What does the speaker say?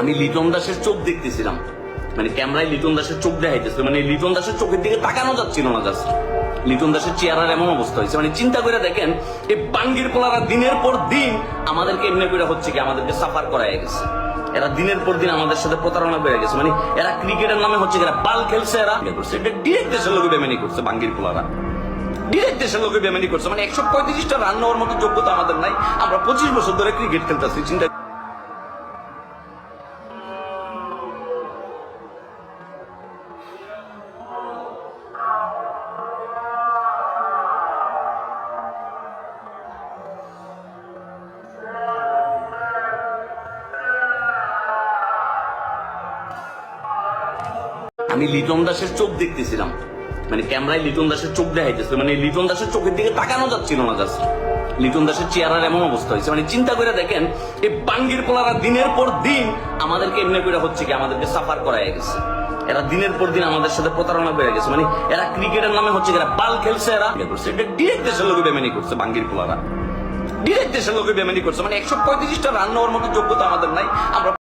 আমি লিটন দাসের চোখ দেখতেছিলাম, মানে ক্যামেরায় লিটন দাসের চোখ দেখাইতেছিল, মানে লিটন দাসের চোখের দিকে তাকানো যাচ্ছিল না। জাস্ট লিটন দাসের চেহারার এমন অবস্থা হয়েছে, মানে চিন্তা করে দেখেন এই বাঙ্গির পোলারা দিনের পর দিন আমাদেরকে এমনি করে হচ্ছে কি আমাদেরকে সাফার করায় গেছে। এরা দিনের পর দিন আমাদের সাথে প্রতারণা করে গেছে, মানে এরা ক্রিকেটের নামে হচ্ছে এরা বাল খেলছে, এরা করছে এটা ডিরেক্ট দেশের লোকে বেমানি করছে। বাঙ্গির পোলারা ডিরেক্ট দেশের লোকে বেমানি করছে, মানে 135টা রান নেওয়ার মতো যোগ্যতা আমাদের নাই। আমরা 25 বছর ধরে ক্রিকেট খেলতেছি। চিন্তা আমি লিটন দাসের চোখ দেখতেছিলাম, মানে ক্যামেরায় লিটন দাসের চোখ দেখাইতেছিল, মানে লিটন দাসের চোখের দিকে তাকানো যাচ্ছিল না। জাস্ট লিটন দাসের চেহারার এমন অবস্থা হয়েছে, মানে চিন্তা করে দেখেন এই বাঙ্গির পোলারা দিনের পর দিন আমাদেরকে এমনি করে হচ্ছে কি আমাদেরকে সাফার করায় গেছে। এরা দিনের পর দিন আমাদের সাথে প্রতারণা করে গেছে, মানে এরা ক্রিকেটের নামে হচ্ছে এরা বাল খেলছে, এরা করছে এটা ডিরেক্ট দেশের লোকে বেমানি করছে। বাঙ্গির পোলারা ডিরেক্ট দেশের লোকে বেমানি করছে, মানে 135টা রান নেওয়ার মতো যোগ্যতা আমাদের নাই। আমরা